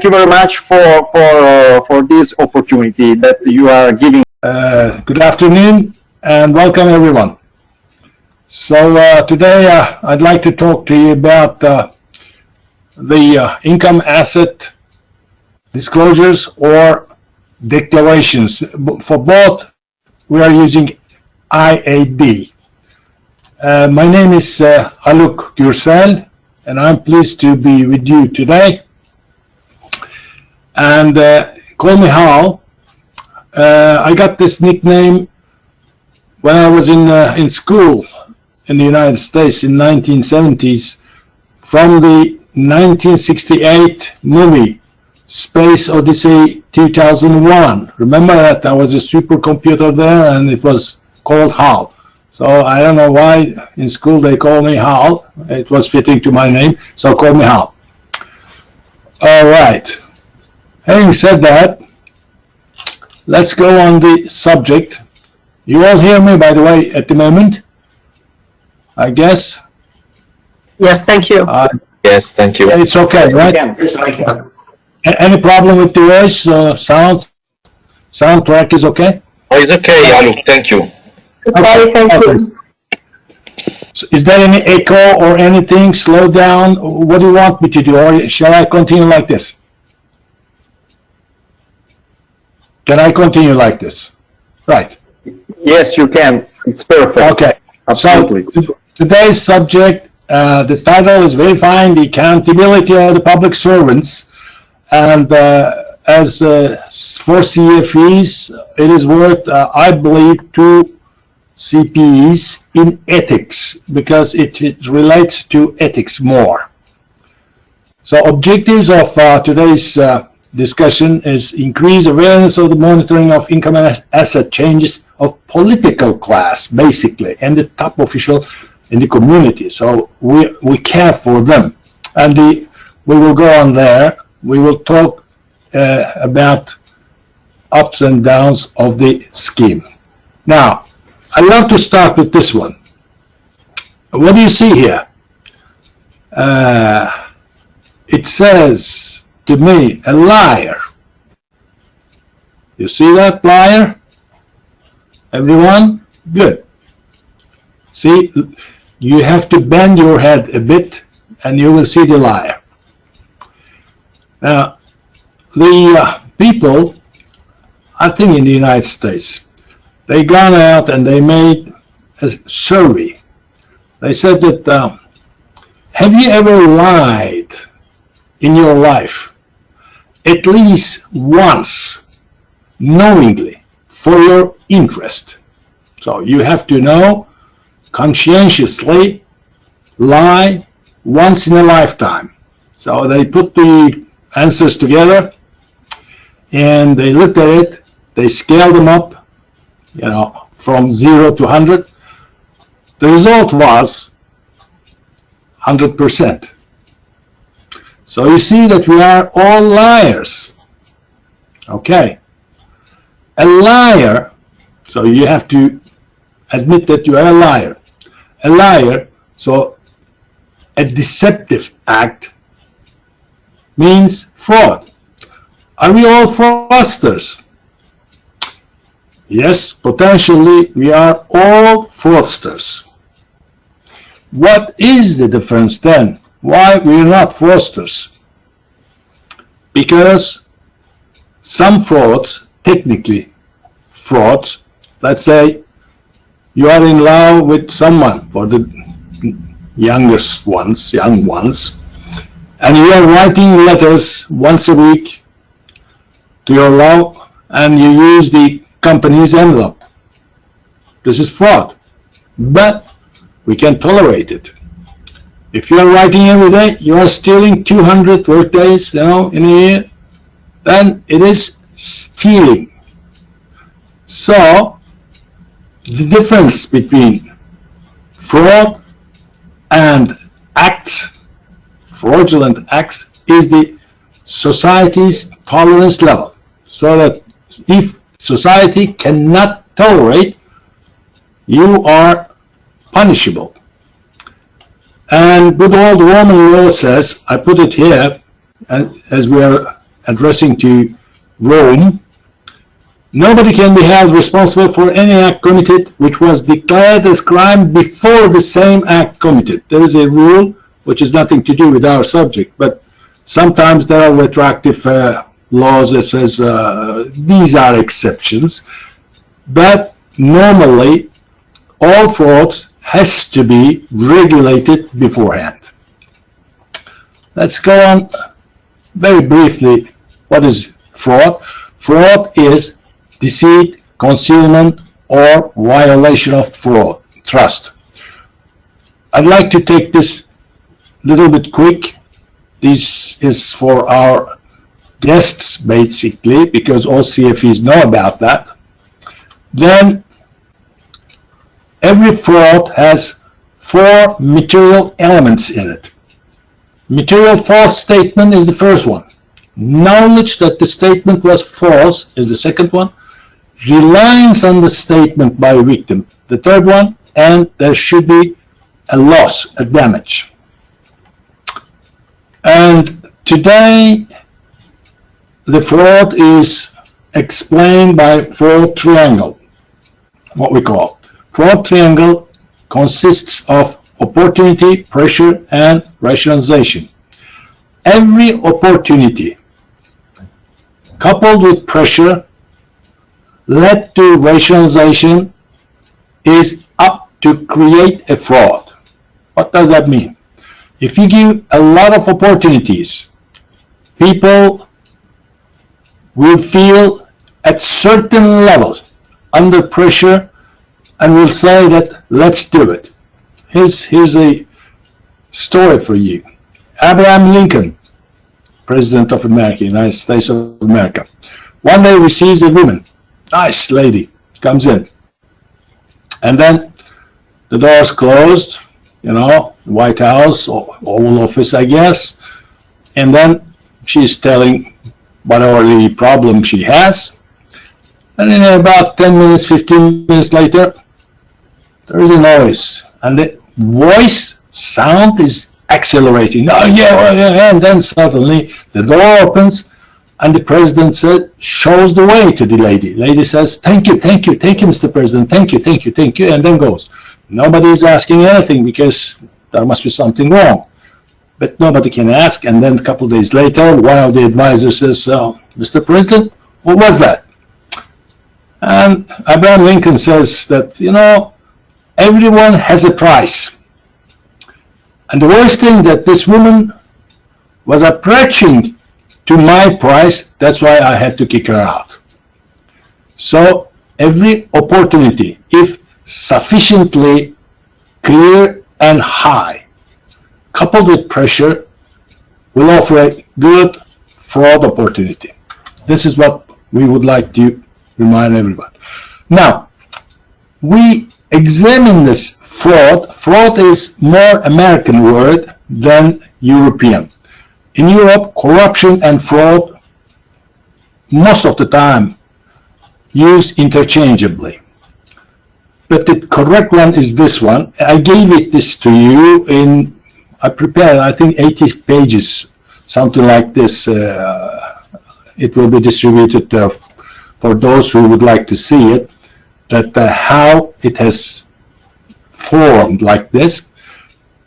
you very much for this opportunity that you are giving. Good afternoon and welcome everyone. So today I'd like to talk to you about the income asset disclosures or declarations. For both, we are using IAB. My name is Haluk GURSEL, and I'm pleased to be with you today. And call me Hal. I got this nickname when I was in school in the United States in 1970s from the 1968 movie Space Odyssey 2001. Remember that there was a supercomputer there and it was called HAL. So I don't know why in school they call me HAL. It was fitting to my name, so call me HAL. All right. Having said that, let's go on the subject. You all hear me, by the way, at the moment? I guess? Yes, thank you. Yes, thank you. It's okay, right? Any problem with the voice? Soundtrack is okay? Oh, it's okay, Haluk, thank you. Okay, thank you. So is there any echo or anything? Slow down? What do you want me to do? Or shall I continue like this? Can I continue like this? Right. Yes, you can. It's perfect. Okay. Absolutely. So today's subject, the title is verifying the accountability of the public servants. And as for CFEs, it is worth, I believe, 2 CPEs in ethics because it relates to ethics more. So objectives of today's discussion is increase awareness of the monitoring of income and asset changes of political class, basically, and the top official in the community. So we care for them. And we will go on there. We will talk about ups and downs of the scheme. Now, I'd love to start with this one. What do you see here? It says to me, a liar. You see that, liar? Everyone? Good. See, you have to bend your head a bit and you will see the liar. Now, the people, I think in the United States, they gone out and they made a survey. They said that, have you ever lied in your life at least once, knowingly, for your interest? So you have to know, conscientiously lie once in a lifetime. So they put the answers together and they looked at it, they scaled them up, you know, from 0 to 100. The result was 100%. So you see that we are all liars. Okay. A liar, so you have to admit that you are a liar. A liar, so a deceptive act means fraud. Are we all fraudsters? Yes, potentially we are all fraudsters. What is the difference then? Why we are not fraudsters? Because some frauds, technically frauds, let's say you are in love with someone, for the young ones, and you are writing letters once a week to your love and you use the company's envelope. This is fraud, but we can tolerate it. If you are writing every day, you are stealing 200 work days, you know, in a year, then it is stealing. So the difference between fraud and acts, fraudulent acts, is the society's tolerance level. So that if society cannot tolerate, you are punishable. And good old Roman law says, I put it here, as we are addressing to Rome, nobody can be held responsible for any act committed which was declared as crime before the same act committed. There is a rule which has nothing to do with our subject, but sometimes there are retroactive laws that says these are exceptions, but normally all frauds has to be regulated beforehand. Let's go on very briefly. What is fraud? Fraud is deceit, concealment, or violation of fraud, trust. I'd like to take this a little bit quick. This is for our guests, basically, because all CFEs know about that. Then, every fraud has 4 material elements in it. Material false statement is the first one. Knowledge that the statement was false is the second one. Reliance on the statement by a victim, the third one, and there should be a loss, a damage. And today, the fraud is explained by fraud triangle, what we call. Fraud triangle consists of opportunity, pressure, and rationalization. Every opportunity coupled with pressure led to rationalization is up to create a fraud. What does that mean? If you give a lot of opportunities, people will feel at certain level under pressure and will say that let's do it. Here's a story for you. Abraham Lincoln, President of America, United States of America, one day receives a woman, nice lady, comes in, and then the door's closed, you know, White House or Oval Office, I guess, and then she's telling whatever the problem she has, and in about 10 minutes, 15 minutes later, there is a noise, and the voice sound is accelerating. Oh yeah, well, yeah, and then suddenly the door opens, and the president shows the way to the lady. Lady says, "Thank you, Mr. President. Thank you," and then goes. Nobody is asking anything because there must be something wrong. But nobody can ask, and then a couple of days later, one of the advisors says, "Mr. President, what was that?" And Abraham Lincoln says that, you know, everyone has a price. And the worst thing that this woman was approaching to my price, that's why I had to kick her out. So every opportunity, if sufficiently clear and high, coupled with pressure, will offer a good fraud opportunity. This is what we would like to remind everyone. Now, we examine this fraud. Fraud is more American word than European. In Europe, corruption and fraud, most of the time, used interchangeably. But the correct one is this one. I gave this to you in, I prepared, I think, 80 pages, something like this. It will be distributed for those who would like to see it, that how it has formed like this.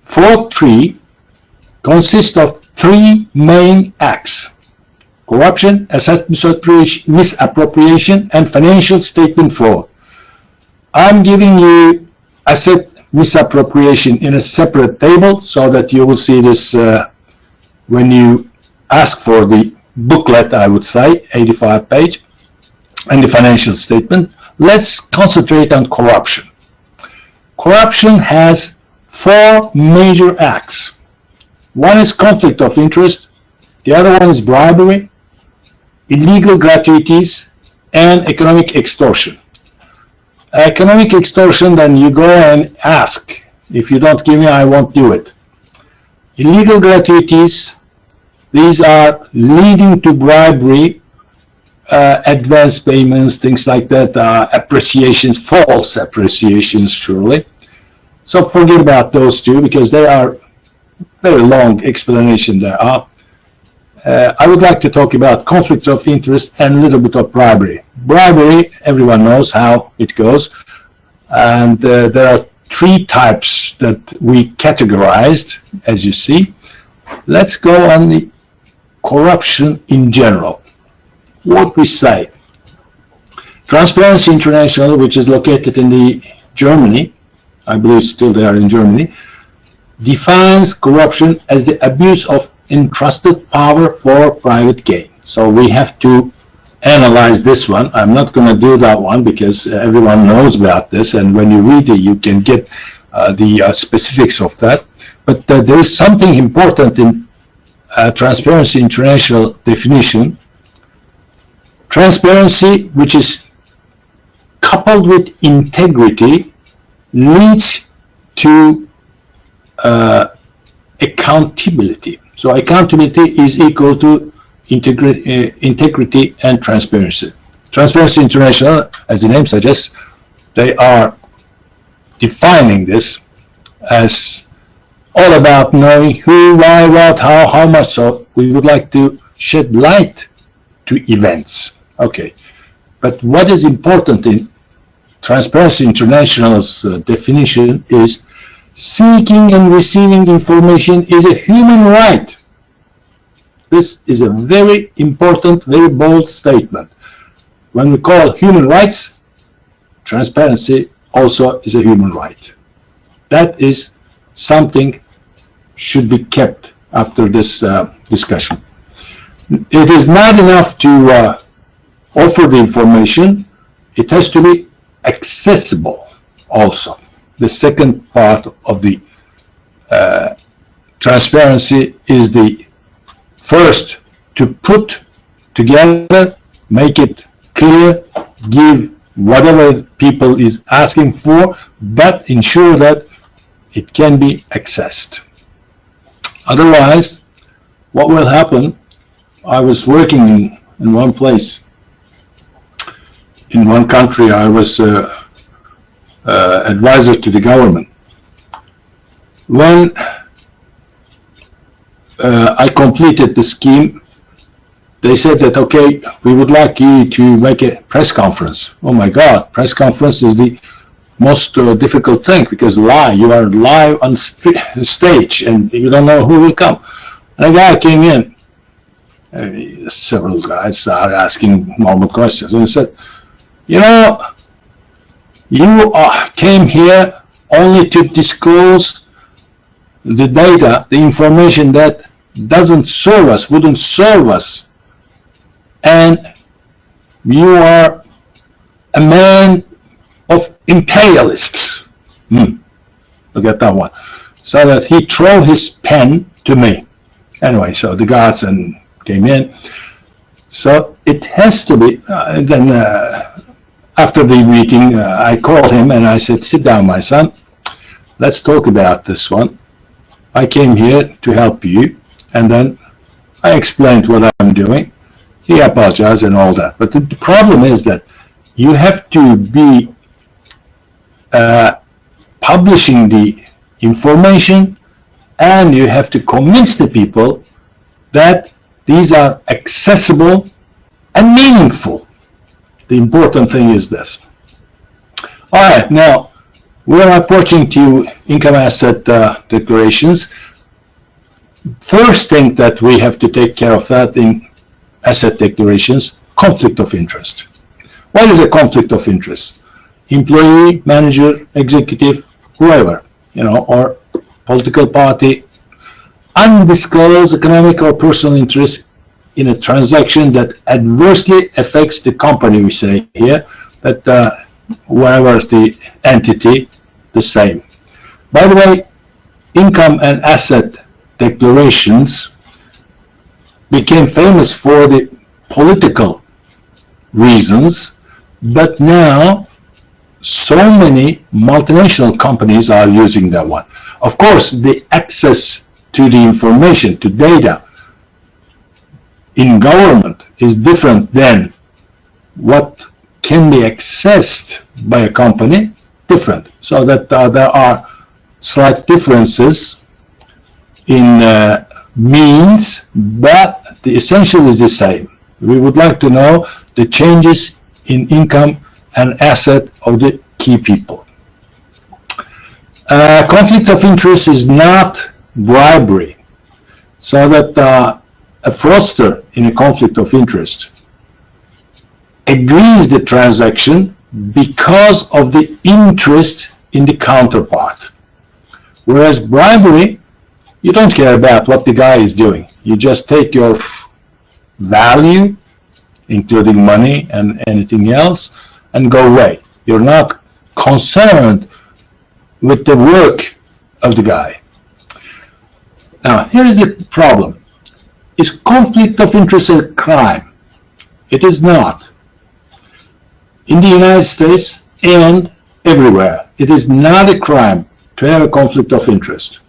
Fraud tree consists of 3 main acts: corruption, asset misappropriation, and financial statement fraud. I'm giving you asset misappropriation in a separate table so that you will see this when you ask for the booklet, I would say, 85 page, and the financial statement. Let's concentrate on corruption. Corruption has 4 major acts. One is conflict of interest, the other one is bribery, illegal gratuities, and economic extortion. Economic extortion, then you go and ask, if you don't give me, I won't do it. Illegal gratuities, these are leading to bribery, advance payments, things like that, appreciations, false appreciations, surely. So forget about those two because they are very long explanation there. I would like to talk about conflicts of interest and a little bit of bribery. Bribery, everyone knows how it goes, and there are three types that we categorized, as you see. Let's go on the corruption in general. What we say. Transparency International, which is located in the Germany, I believe still they are in Germany, defines corruption as the abuse of entrusted power for private gain. So we have to analyze this one. I'm not going to do that one because everyone knows about this, and when you read it, you can get the specifics of that. But there is something important in Transparency International definition. Transparency, which is coupled with integrity, leads to accountability. So accountability is equal to integrity and transparency. Transparency International, as the name suggests, they are defining this as all about knowing who, why, what, how much. So we would like to shed light to events. Okay, but what is important in Transparency International's definition is seeking and receiving information is a human right. This is a very important, very bold statement. When we call human rights, transparency also is a human right. That is something should be kept after this discussion. It is not enough to offer the information, it has to be accessible also. The second part of the transparency is the first to put together, make it clear, give whatever people is asking for, but ensure that it can be accessed. Otherwise, what will happen? I was working in one place, in one country. I was advisor to the government. When I completed the scheme, they said that, okay, we would like you to make a press conference. Oh my God, press conference is the most difficult thing, because you are live on stage and you don't know who will come. And a guy came in, several guys are asking normal questions, and he said, you know, you came here only to disclose the data, the information that doesn't serve us, wouldn't serve us, and you are a man of imperialists. Look at that one. So that he threw his pen to me. Anyway, so the guards came in. So it has to be, then after the meeting, I called him and I said, sit down, my son. Let's talk about this one. I came here to help you. And then I explained what I'm doing. He apologized and all that. But the problem is that you have to be publishing the information, and you have to convince the people that these are accessible and meaningful. The important thing is this. All right, now we're approaching to income asset declarations. First thing that we have to take care of that in asset declarations, conflict of interest. What is a conflict of interest? Employee, manager, executive, whoever, or political party, undisclosed economic or personal interest in a transaction that adversely affects the company, we say here, that wherever the entity, the same. By the way, income and asset declarations became famous for the political reasons, but now so many multinational companies are using that one. Of course, the access to the information, to data in government is different than what can be accessed by a company, different. So that there are slight differences in means, but the essential is the same. We would like to know the changes in income and asset of the key people. Conflict of interest is not bribery, so that a fraudster in a conflict of interest agrees the transaction because of the interest in the counterpart. Whereas bribery, you don't care about what the guy is doing. You just take your value, including money and anything else, and go away. You're not concerned with the work of the guy. Now, here is the problem. Is conflict of interest a crime? It is not. In the United States and everywhere, it is not a crime to have a conflict of interest,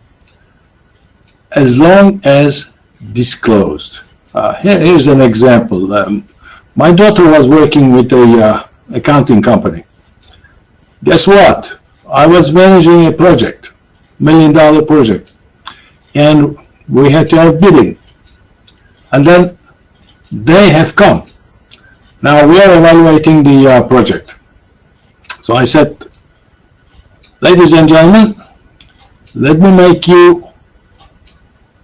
as long as disclosed. Here's an example. My daughter was working with a accounting company. Guess what? I was managing a project, $1 million project, and we had to have bidding. And then they have come. Now we are evaluating the project. So I said, ladies and gentlemen, let me make you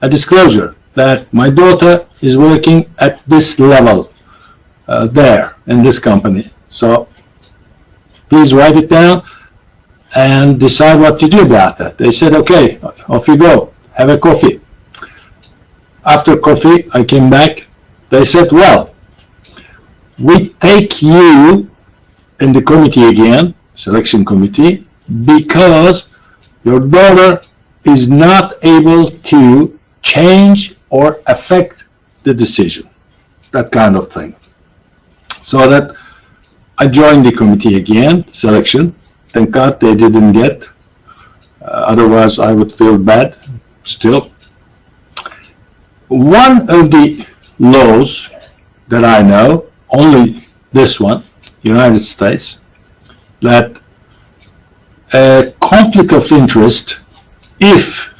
a disclosure that my daughter is working at this level there in this company. So please write it down and decide what to do about that. They said, okay, off you go, have a coffee. After coffee, I came back. They said, well, we take you in the committee again, selection committee, because your daughter is not able to change or affect the decision, that kind of thing. So that I joined the committee again, selection. Thank God they didn't get, otherwise I would feel bad still. One of the laws that I know, only this one, United States, that a conflict of interest, if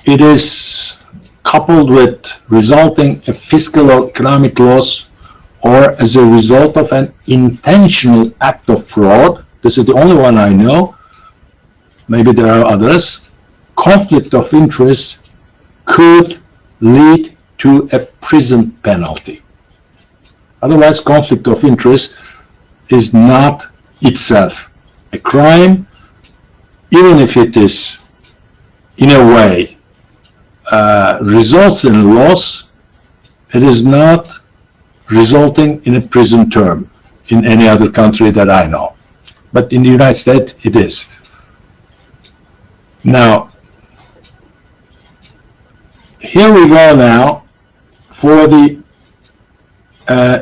it is coupled with resulting a fiscal or economic loss, or as a result of an intentional act of fraud, this is the only one I know, maybe there are others, conflict of interest could lead to a prison penalty. Otherwise, conflict of interest is not itself a crime, even if it is, in a way, results in a loss. It is not resulting in a prison term in any other country that I know. But in the United States, it is. Now, here we go now for the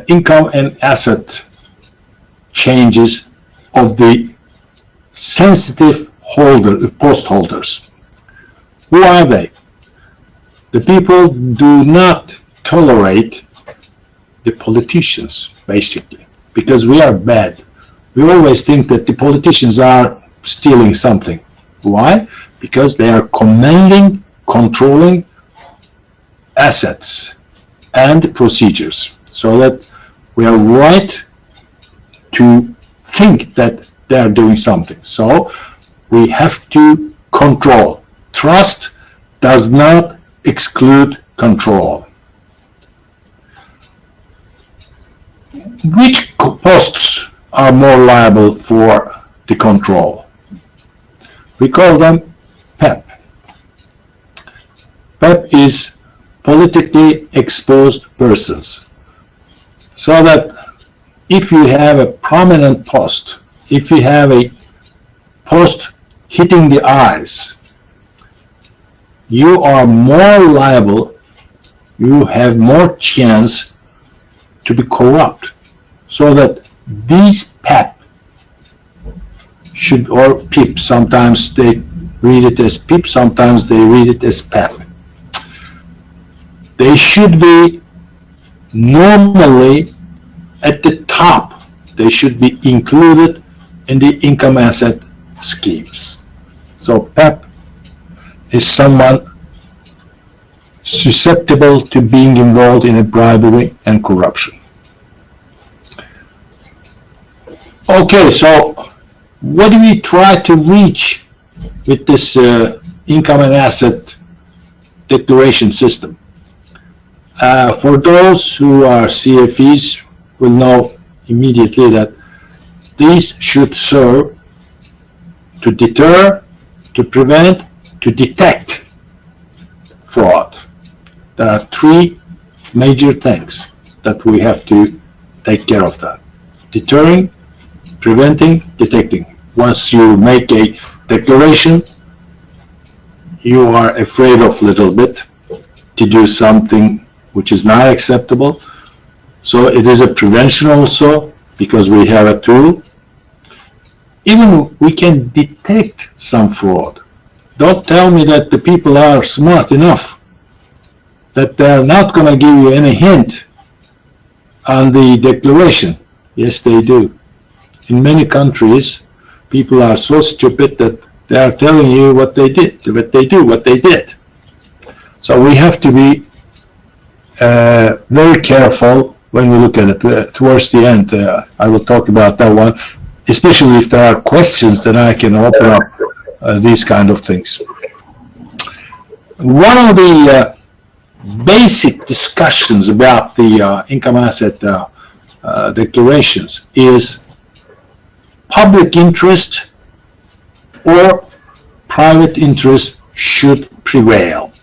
income and asset changes of the sensitive post holders. Who are they? The people do not tolerate the politicians, basically, because we are bad. We always think that the politicians are stealing something. Why? Because they are commanding, controlling assets and procedures, so that we are right to think that they are doing something. So we have to control. Trust does not exclude control. Which posts are more liable for the control? We call them PEP. PEP is politically exposed persons. So that if you have a prominent post, if you have a post hitting the eyes, you are more liable, you have more chance to be corrupt. So that these PEP should, or PIP, sometimes they read it as PIP, sometimes they read it as PEP. They should be normally at the top. They should be included in the income asset schemes. So PEP is someone susceptible to being involved in a bribery and corruption. Okay, so what do we try to reach with this income and asset declaration system? For those who are CFEs will know immediately that these should serve to deter, to prevent, to detect fraud. There are three major things that we have to take care of that. Deterring, preventing, detecting. Once you make a declaration, you are afraid of a little bit to do something which is not acceptable. So it is a prevention also, because we have a tool. Even we can detect some fraud. Don't tell me that the people are smart enough that they're not going to give you any hint on the declaration. Yes, they do. In many countries, people are so stupid that they are telling you what they did, what they do, what they did. So we have to be very careful when we look at it. Towards the end, I will talk about that one, especially if there are questions, then I can open up these kind of things. One of the basic discussions about the income asset declarations is public interest or private interest should prevail.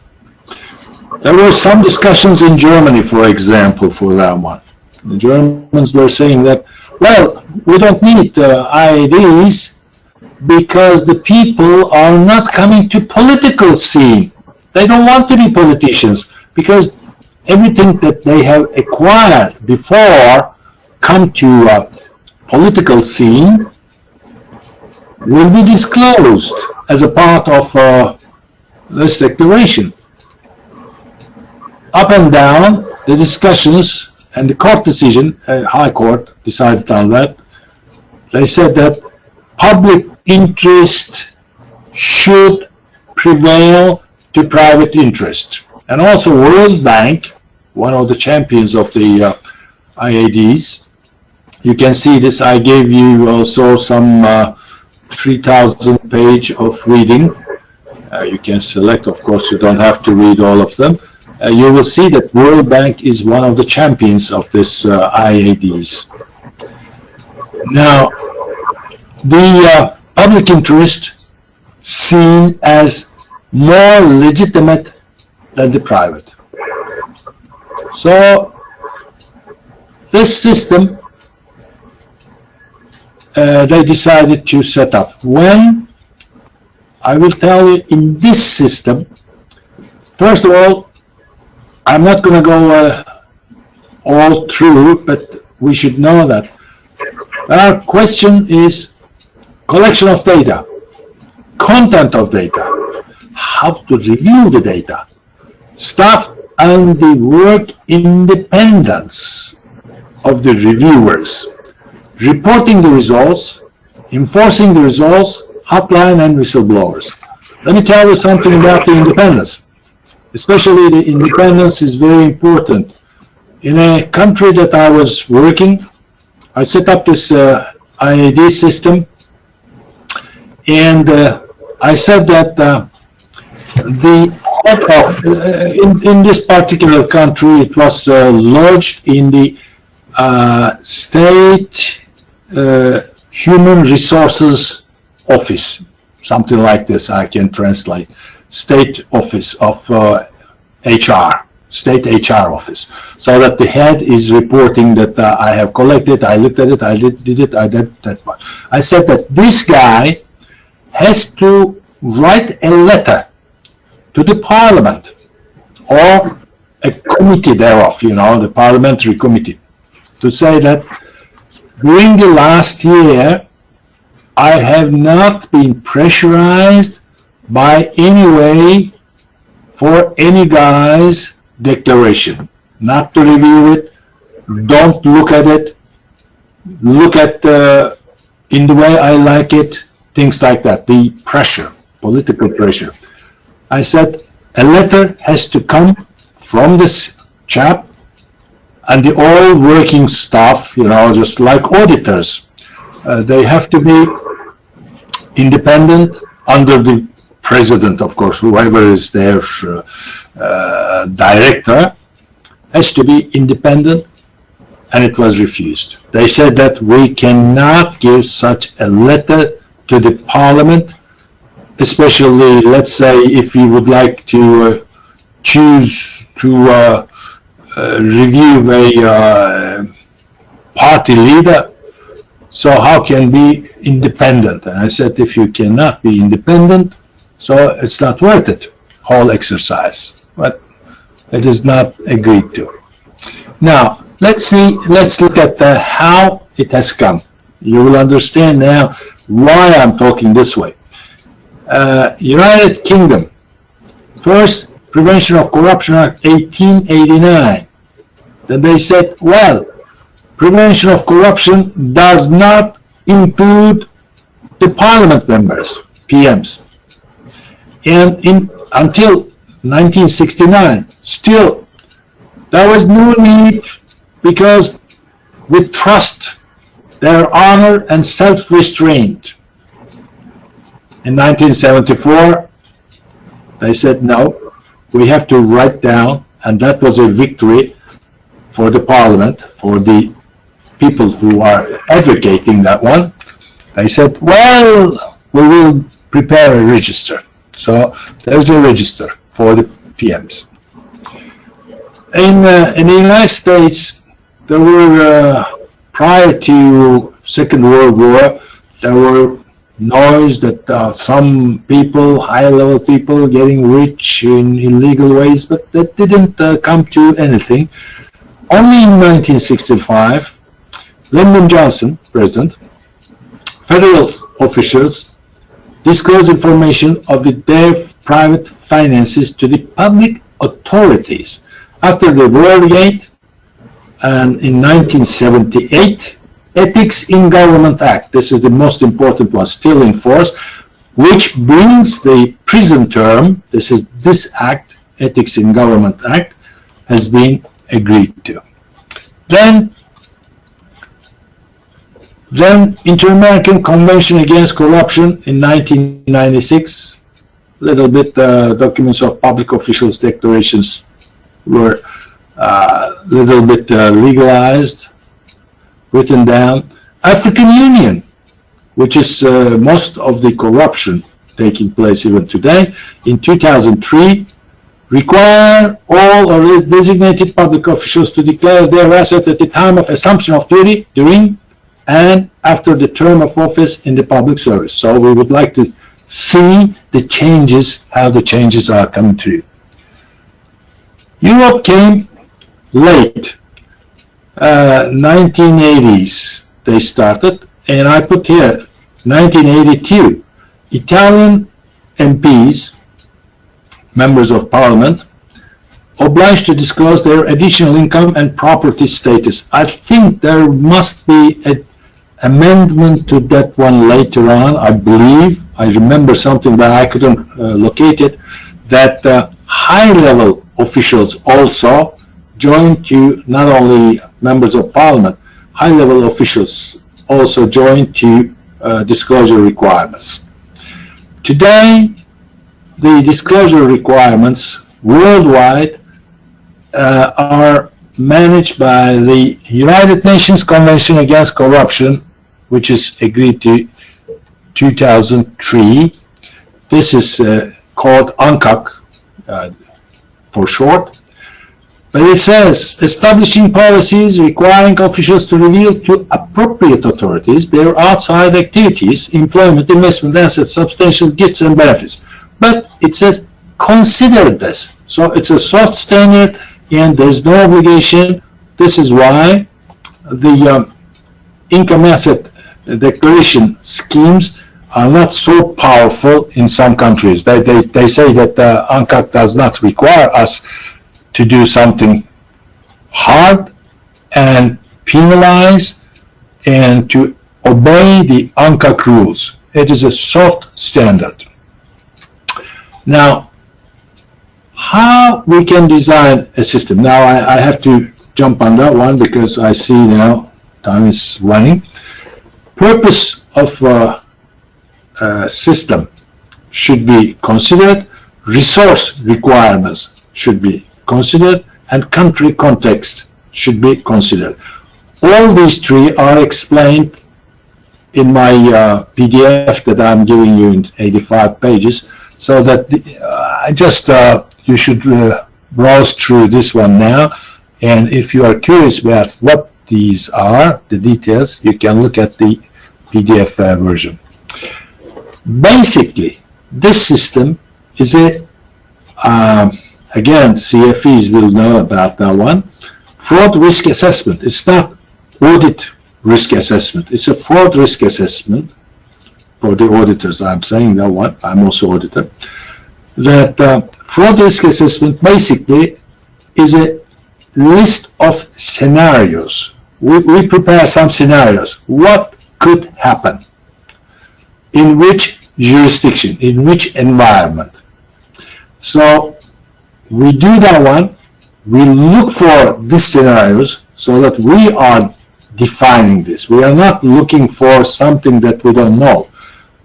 There were some discussions in Germany, for example, for that one. The Germans were saying that, well, we don't need IADs because the people are not coming to political scene. They don't want to be politicians because everything that they have acquired before come to political scene will be disclosed as a part of this declaration. Up and down, the discussions and the court decision, High Court decided on that. They said that public interest should prevail to private interest. And also World Bank, one of the champions of the IADs, you can see this, I gave you also some 3,000 page of reading. You can select, of course, you don't have to read all of them. You will see that World Bank is one of the champions of this IADs. Now, the public interest seen as more legitimate than the private. So, this system they decided to set up. When, I will tell you, in this system, first of all, I'm not going to go all through, but we should know that our question is collection of data, content of data, how to review the data, staff and the work independence of the reviewers, reporting the results, enforcing the results, hotline and whistleblowers. Let me tell you something about the independence. Especially the independence is very important. In a country that I was working, I set up this IAD system, and I said that the head of, in this particular country, it was lodged in the State Human Resources Office, something like this, I can translate. State office of HR, state HR office, so that the head is reporting that I have collected, I looked at it, I did it, I did that one. I said that this guy has to write a letter to the parliament or a committee thereof, you know, the parliamentary committee, to say that during the last year I have not been pressurized by any way for any guy's declaration, not to review it, don't look at it, look at in the way I like it, things like that, the pressure, political pressure. I said a letter has to come from this chap and the all working staff, you know, just like auditors. They have to be independent under the president, of course, whoever is their director, has to be independent, and it was refused. They said that we cannot give such a letter to the parliament, especially, let's say, if we would like to choose to review a party leader. So how can be independent? And I said, if you cannot be independent, so it's not worth it, whole exercise. But it is not agreed to. Now, let's look at how it has come. You will understand now why I'm talking this way. United Kingdom, first, Prevention of Corruption Act 1889. Then they said, well, prevention of corruption does not include the parliament members, PMs. And until 1969, still, there was no need, because we trust their honor and self-restraint. In 1974, they said, no, we have to write down, and that was a victory for the parliament, for the people who are advocating that one. They said, well, we will prepare a register. So there's a register for the PMs. In the United States, there were, prior to Second World War, there were noise that some people, high-level people, getting rich in illegal ways, but that didn't come to anything. Only in 1965, Lyndon Johnson, president, federal officials disclosed information of their private finances to the public authorities. After the Watergate, and in 1978, Ethics in Government Act, this is the most important one, still in force, which brings the prison term, this act, Ethics in Government Act, has been agreed to. Then Inter-American Convention Against Corruption in 1996, little bit documents of public officials' declarations were little bit legalized, written down. African Union, which is most of the corruption taking place even today, in 2003, require all or designated public officials to declare their assets at the time of assumption of duty, during, and after the term of office in the public service. So we would like to see the changes, how the changes are coming through. Europe came late, 1980s they started, and I put here 1982, Italian MPs, members of parliament, obliged to disclose their additional income and property status. I think there must be an amendment to that one later on, I believe. I remember something, but I couldn't locate it, that high-level officials also joined to, not only members of parliament, high-level officials also joined to disclosure requirements. Today, the disclosure requirements worldwide are managed by the United Nations Convention Against Corruption, which is agreed to 2003. This is called UNCAC for short. But it says, establishing policies requiring officials to reveal to appropriate authorities their outside activities, employment, investment, assets, substantial gifts and benefits. But it says, consider this. So it's a soft standard and there's no obligation. This is why the income asset declaration schemes are not so powerful in some countries. They say that UNCAC does not require us to do something hard and penalize and to obey the UNCAC rules. It is a soft standard. Now, how we can design a system. Now I have to jump on that one because I see now time is running. Purpose of system should be considered, resource requirements should be considered, and country context should be considered. All these three are explained in my PDF that I'm giving you in 85 pages, so that you should browse through this one now, and if you are curious about what these are, the details, you can look at the PDF version. Basically, this system is a, again, CFEs will know about that one, fraud risk assessment. It's not audit risk assessment. It's a fraud risk assessment for the auditors. I'm saying that one. I'm also auditor. That fraud risk assessment basically is a list of scenarios. We prepare some scenarios. What could happen? In which jurisdiction? In which environment? So we do that one. We look for these scenarios so that we are defining this. We are not looking for something that we don't know.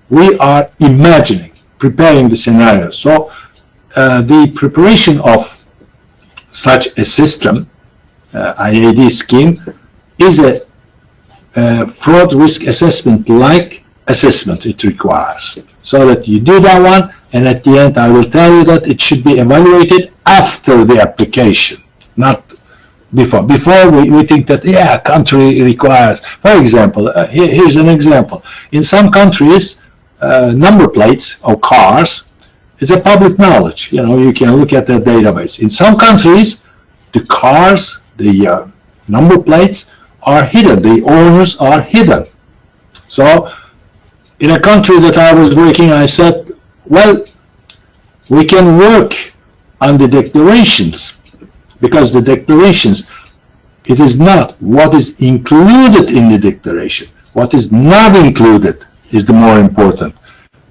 We are imagining, preparing the scenario. So the preparation of such a system, IAD scheme, is a fraud risk assessment like assessment it requires. So that you do that one, and at the end I will tell you that it should be evaluated after the application, not before. Before we think that, yeah, country requires, for example, here's an example. In some countries, number plates of cars is a public knowledge. You know, you can look at the database. In some countries, the cars, the number plates are hidden. The owners are hidden. So in a country that I was working, I said, well, we can work on the declarations, because the declarations, it is not what is included in the declaration. What is not included is the more important.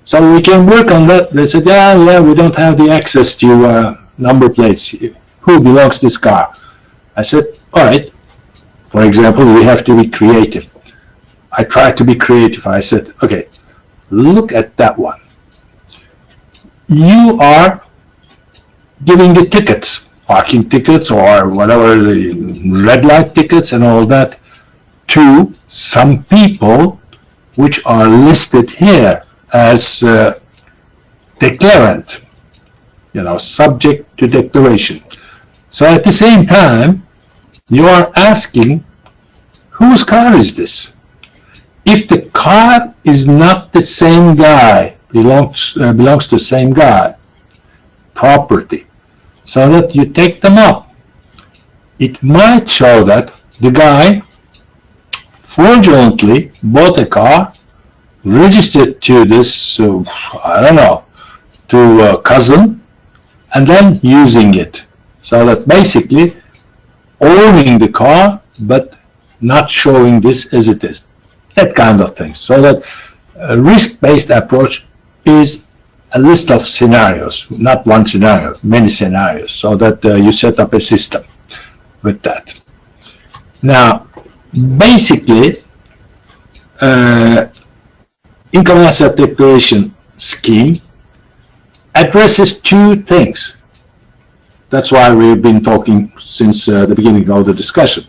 So we can work on that. They said, yeah, we don't have the access to number plates. Who belongs to this car? I said, all right. For example, we have to be creative. I tried to be creative. I said, okay, look at that one. You are giving the tickets, parking tickets or whatever, the red light tickets and all that, to some people which are listed here as declarant, you know, subject to declaration. So at the same time, you are asking, whose car is this? If the car is not the same guy, belongs to the same guy, property, so that you take them up, it might show that the guy fraudulently bought a car, registered to this, I don't know, to a cousin, and then using it. So that basically owning the car, but not showing this as it is. That kind of thing. So that a risk-based approach is a list of scenarios, not one scenario, many scenarios, so that you set up a system with that. Now, basically, income asset declaration scheme addresses two things. That's why we've been talking since the beginning of the discussion.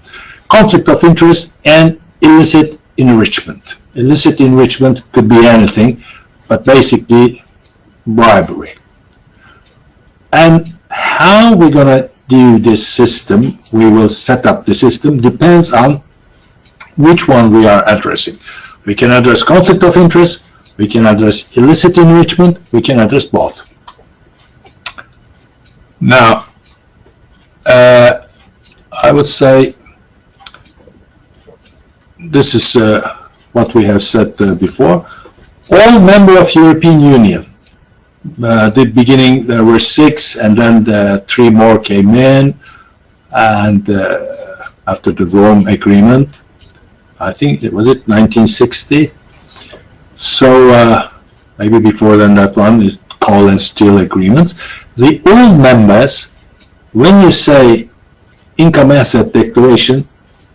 Conflict of interest and illicit enrichment. Illicit enrichment could be anything, but basically bribery. And how we're going to do this system, we will set up the system, depends on which one we are addressing. We can address conflict of interest, we can address illicit enrichment, we can address both. Now, I would say this is what we have said before. All members of European Union, the beginning there were 6, and then the 3 more came in, and after the Rome Agreement, I think it was 1960. So maybe before then that one is coal and steel agreements. The old members, when you say income asset declaration,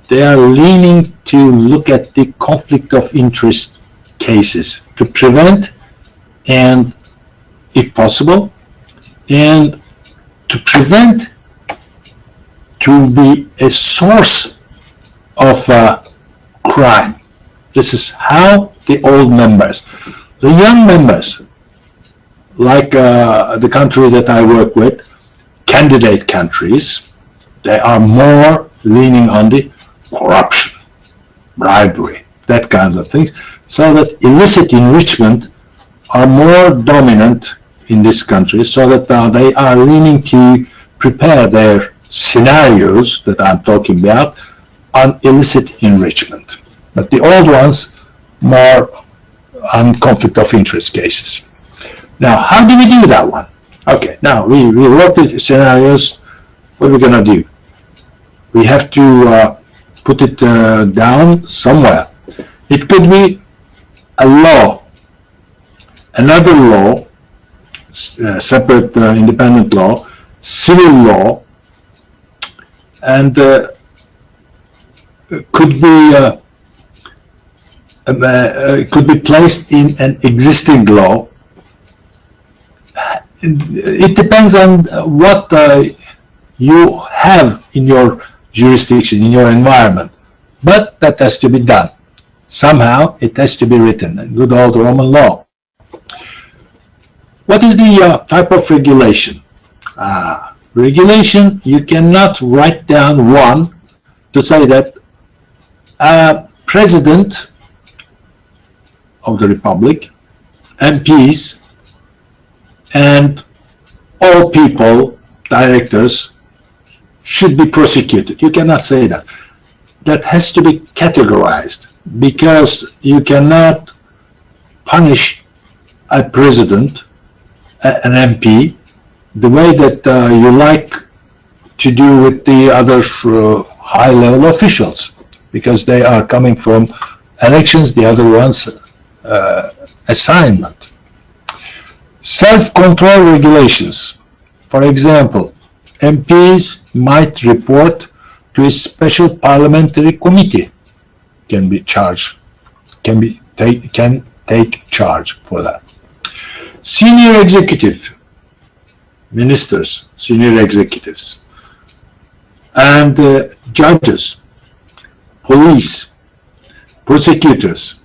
they are leaning to look at the conflict of interest cases to prevent and, if possible, and to prevent to be a source of crime. This is how the old members. The young members, like the country that I work with, candidate countries, they are more leaning on the corruption, bribery, that kind of things, so that illicit enrichment are more dominant in this country, so that they are leaning to prepare their scenarios that I'm talking about on illicit enrichment. But the old ones more on conflict of interest cases. Now, how do we do that one? Okay, now we wrote the scenarios. What are we going to do? We have to put it down somewhere. It could be a law, another law, separate independent law, civil law, and could be placed in an existing law. It depends on what you have in your jurisdiction, in your environment, but that has to be done. Somehow it has to be written in good old Roman law. What is the type of regulation? Regulation, you cannot write down one to say that President of the Republic, MPs, and all people, directors, should be prosecuted. You cannot say that. That has to be categorized, because you cannot punish a president, an MP, the way that you like to do with the other high-level officials, because they are coming from elections, the other ones assignment. Self-control regulations. For example, MPs might report to a special parliamentary committee, can be charged, can take charge for that. Senior executive, ministers, senior executives, and judges, police, prosecutors,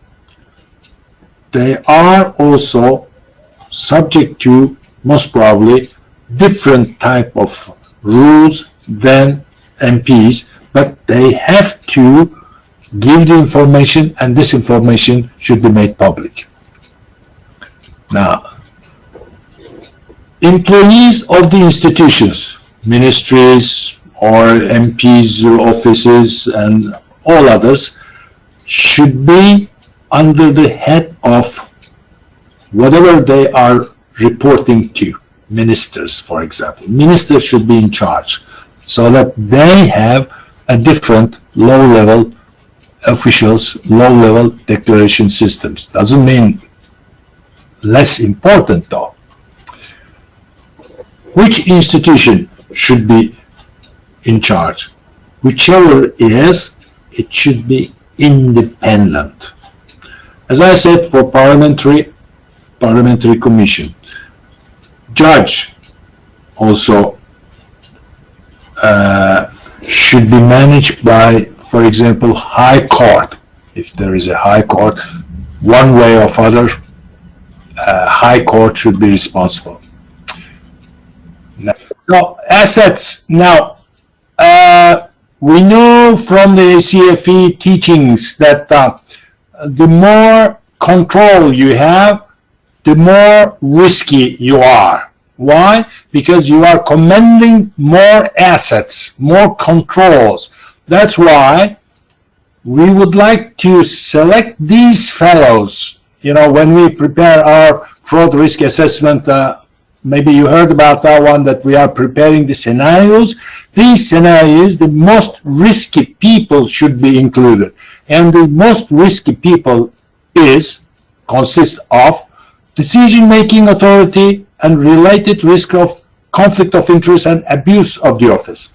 they are also subject to, most probably, different type of rules than MPs, but they have to give the information, and this information should be made public. Now, employees of the institutions, ministries or MPs' offices and all others, should be under the head of whatever they are reporting to. Ministers, for example. Ministers should be in charge, so that they have a different low-level officials, low-level declaration systems. Doesn't mean less important, though. Which institution should be in charge? Whichever is, it should be independent. As I said, for parliamentary commission, judge also should be managed by, for example, high court. If there is a high court, one way or other, high court should be responsible. So assets. Now, we know from the ACFE teachings that the more control you have, the more risky you are. Why? Because you are commanding more assets, more controls. That's why we would like to select these fellows. You know, when we prepare our fraud risk assessment, maybe you heard about that one, that we are preparing the scenarios. These scenarios, the most risky people should be included. And the most risky people consist of decision-making authority and related risk of conflict of interest and abuse of the office.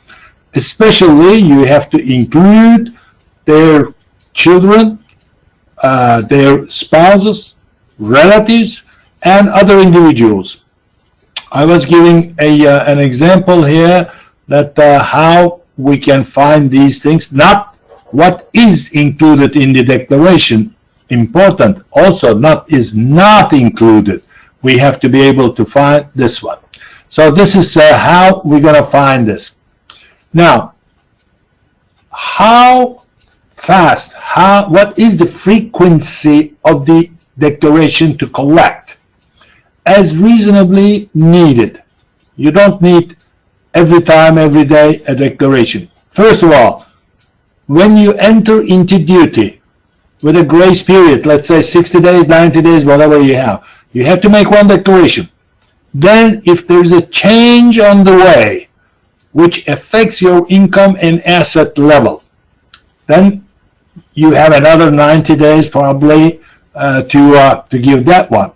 Especially, you have to include their children, their spouses, relatives, and other individuals. I was giving an example here that how we can find these things, not what is included in the declaration, important, also not is not included. We have to be able to find this one. So this is how we're going to find this. Now, how fast, what is the frequency of the declaration to collect? As reasonably needed. You don't need every time, every day, a declaration. First of all, when you enter into duty with a grace period, let's say 60 days, 90 days, whatever you have to make one declaration. Then if there's a change on the way which affects your income and asset level, then you have another 90 days probably to give that one.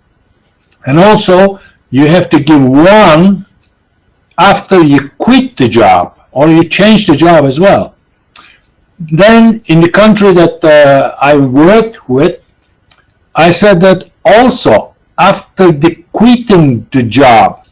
And also, you have to give one after you quit the job or you change the job as well. Then, in the country that I worked with, I said that also after the quitting the job,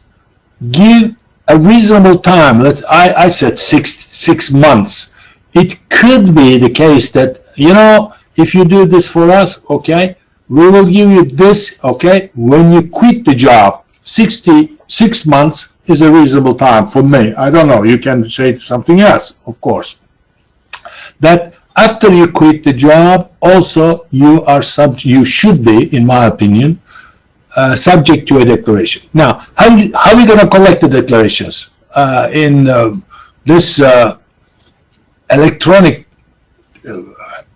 give a reasonable time. I said six months. It could be the case that, you know, if you do this for us, okay, we will give you this, okay, when you quit the job. 6 months is a reasonable time for me. I don't know, you can say something else, of course. That after you quit the job, also you should be, in my opinion, subject to a declaration. Now, how are we going to collect the declarations? In this electronic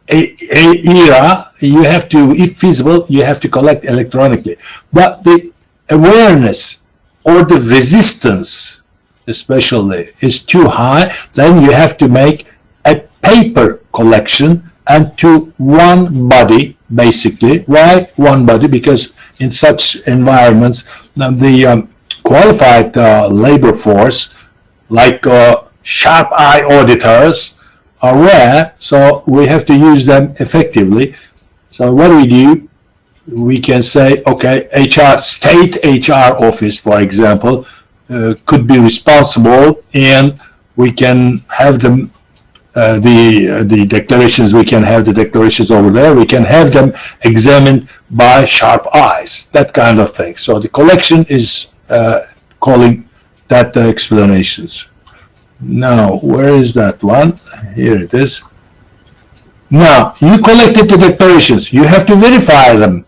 era, you have to, if feasible, you have to collect electronically. But the awareness or the resistance, especially, is too high. Then you have to make a paper collection and to one body, basically. Why one body? Because in such environments, the qualified labor force, like sharp eye auditors, are rare, so we have to use them effectively. So what do? We can say, okay, state HR office, for example, could be responsible, and we can have them, the declarations, we can have the declarations over there, we can have them examined by sharp eyes, that kind of thing. So the collection is calling that explanations. Now, where is that one? Here it is. Now, you collected the declarations. You have to verify them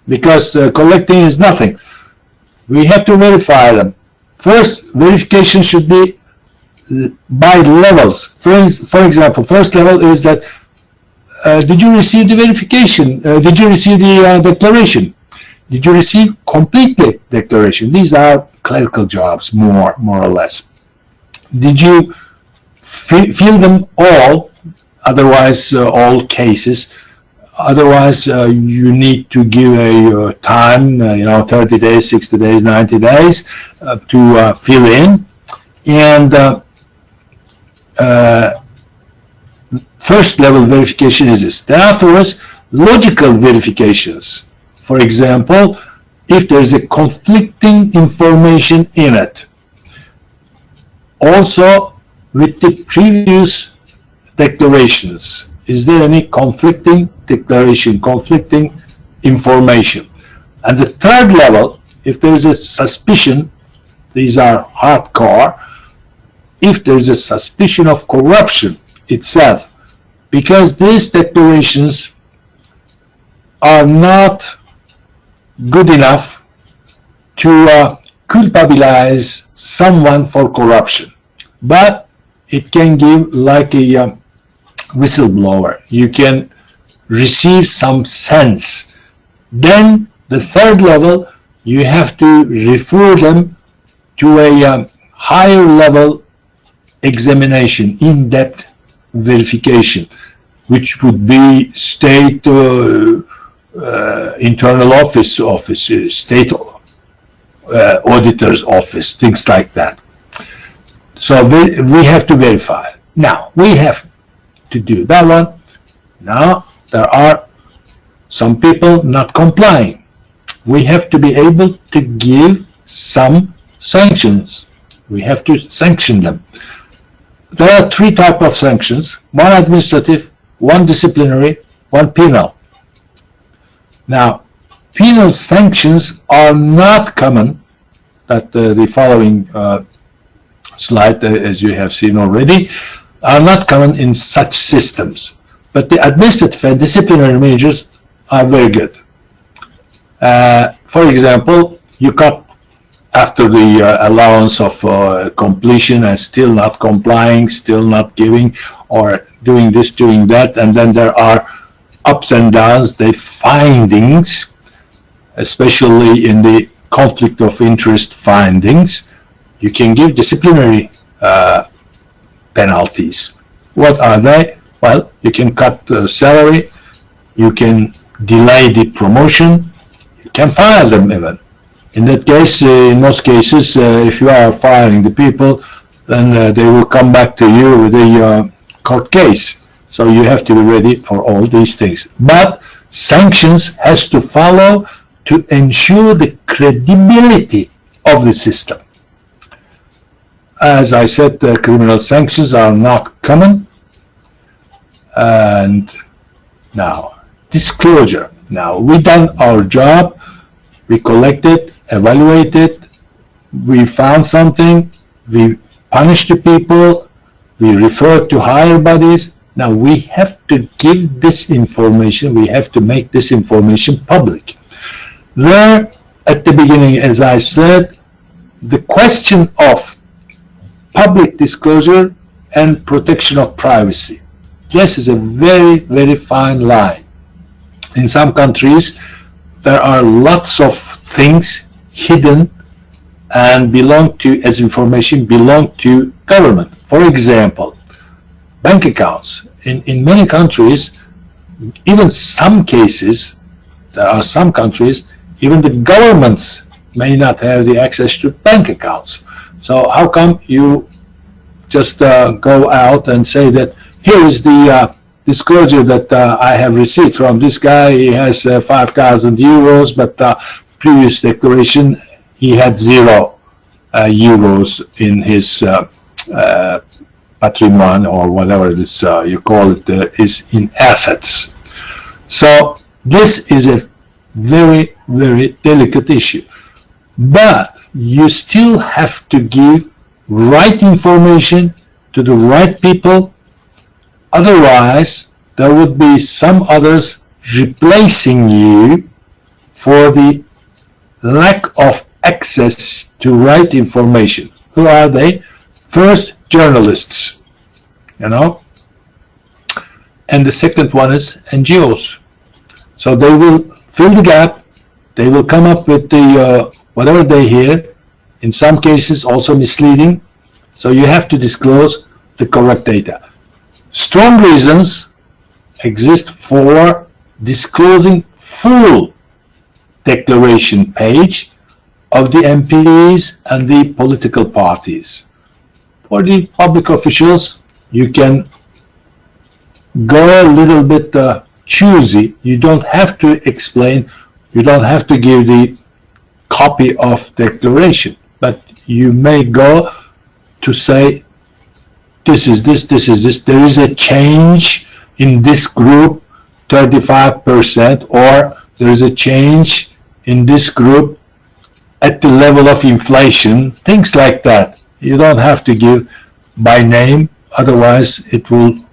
because collecting is nothing. We have to verify them. First, verification should be by levels. For example, first level is that did you receive the verification? Did you receive the declaration? Did you receive completely declaration? These are clerical jobs, more or less. Did you fill them all? Otherwise, all cases. Otherwise, you need to give a time, 30 days, 60 days, 90 days to fill in. And first level verification is this. Then afterwards, logical verifications. For example, if there's a conflicting information in it. Also, with the previous declarations, is there any conflicting declaration, conflicting information? And the third level, if there is a suspicion, these are hardcore, if there is a suspicion of corruption itself, because these declarations are not good enough to culpabilize someone for corruption, but it can give like a whistleblower. You can receive some sense. Then the third level, you have to refer them to a higher level examination, in-depth verification, which would be state internal office, state auditor's office, things like that. So we have to verify. Now, we have to do that one. Now, there are some people not complying. We have to be able to give some sanctions. We have to sanction them. There are three types of sanctions: one administrative, one disciplinary, one penal. Now, penal sanctions are not common. That the following slide, as you have seen already, are not common in such systems. But the administrative and disciplinary measures are very good. For example, you cut after the allowance of completion and still not complying, still not giving, or doing this, doing that, and then there are ups and downs, the findings, especially in the conflict of interest findings. You can give disciplinary penalties. What are they? Well, you can cut the salary, you can delay the promotion, you can fire them even. In that case, in most cases, if you are firing the people, then they will come back to you with a court case. So you have to be ready for all these things. But sanctions has to follow to ensure the credibility of the system. As I said, criminal sanctions are not common. And now, disclosure. Now, we done our job, we collected, evaluated, we found something, we punished the people, we referred to higher bodies. Now, we have to give this information, we have to make this information public. There, at the beginning, as I said, the question of public disclosure and protection of privacy. This is a very, very fine line. In some countries, there are lots of things hidden and belong to, as information, belong to government. For example, bank accounts. In many countries, even some cases, there are some countries, even the governments may not have the access to bank accounts. So how come you just go out and say that here is the disclosure that I have received from this guy, he has 5,000 euros, but previous declaration he had 0 euros in his patrimoine, or whatever it is you call it, is in assets. So this is a very, very delicate issue. But you still have to give right information to the right people. Otherwise, there would be some others replacing you for the lack of access to right information. Who are they? First, journalists, and the second one is NGOs. So they will fill the gap, they will come up with the whatever they hear, in some cases also misleading, so you have to disclose the correct data. Strong reasons exist for disclosing full declaration page of the MPs and the political parties. For the public officials, you can go a little bit choosy. You don't have to explain, you don't have to give the copy of declaration, but you may go to say, this is this, this is this, there is a change in this group 35%, or there is a change in this group at the level of inflation, things like that. You don't have to give by name, otherwise it will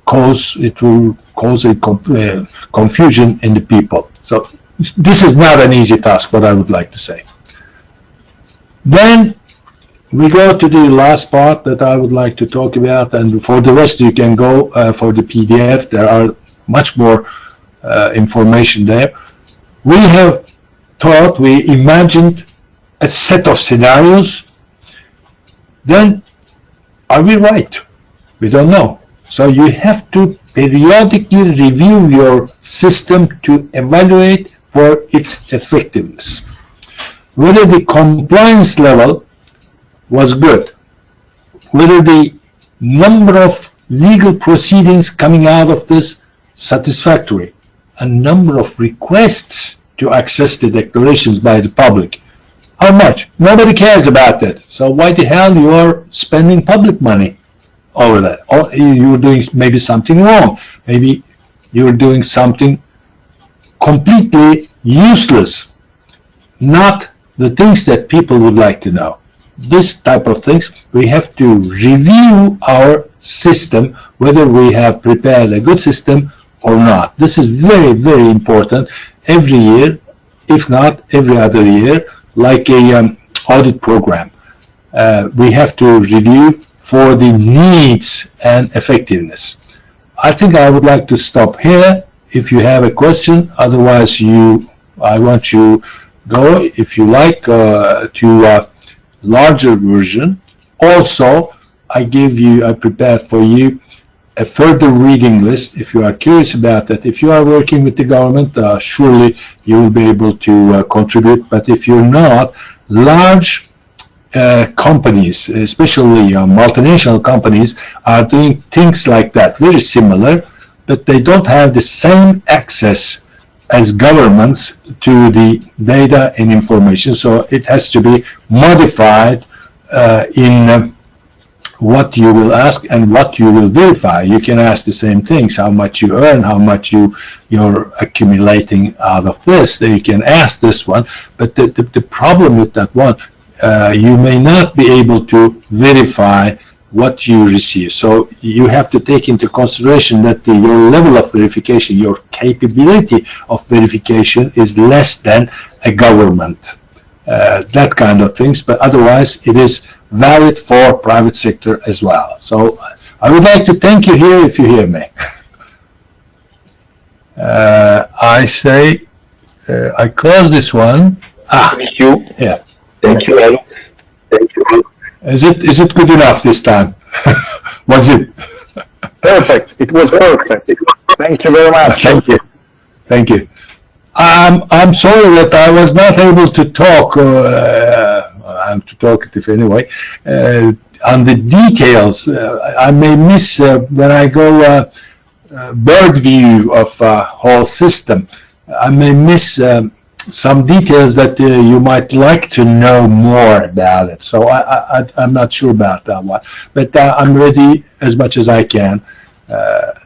cause a confusion in the people. So this is not an easy task, what I would like to say. Then we go to the last part that I would like to talk about, and for the rest you can go for the PDF. There are much more information there. We have thought, we imagined a set of scenarios. Then are we right? We don't know. So you have to periodically review your system to evaluate for its effectiveness. whether the compliance level was good, whether the number of legal proceedings coming out of this satisfactory, a number of requests to access the declarations by the public. How much? Nobody cares about that. So why the hell you are spending public money over that? Or you're doing maybe something wrong. Maybe you're doing something completely useless, not the things that people would like to know. This type of things, we have to review our system, whether we have prepared a good system or not. This is very, very important every year, if not every other year, like a audit program. We have to review for the needs and effectiveness. I think I would like to stop here. If you have a question, otherwise I want you go, if you like, to larger version. Also, I prepared for you a further reading list if you are curious about that. If you are working with the government, surely you will be able to contribute. But if you're not, large companies, especially multinational companies, are doing things like that, very similar, but they don't have the same access as governments to the data and information. So it has to be modified in what you will ask and what you will verify. You can ask the same things, how much you earn, how much you're accumulating out of this. You can ask this one, but the problem with that one, you may not be able to verify what you receive. So you have to take into consideration that your level of verification, your capability of verification is less than a government. That kind of things, but otherwise it is valid for private sector as well. So I would like to thank you here if you hear me. I say I close this one. Thank you. Yeah. Thank you, Haluk. Thank you. Is it good enough this time? Was it? Perfect. It was perfect. Thank you very much. Thank you. Thank you. I'm sorry that I was not able to talk. I'm too talkative anyway. On the details, I may miss when I go bird view of whole system. I may miss some details that you might like to know more about it. So I'm not sure about that one, but I'm ready as much as I can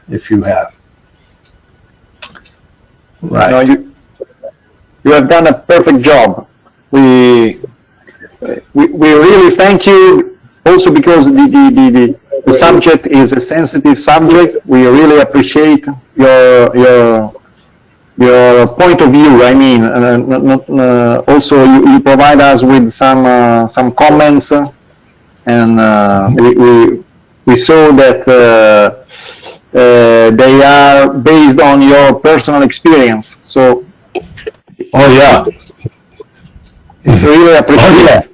if you have. Right. No, you have done a perfect job. We really thank you also because the subject is a sensitive subject. We really appreciate your point of view. I mean, also you provide us with some comments, and we saw that they are based on your personal experience. So, oh yeah, it's really appreciated.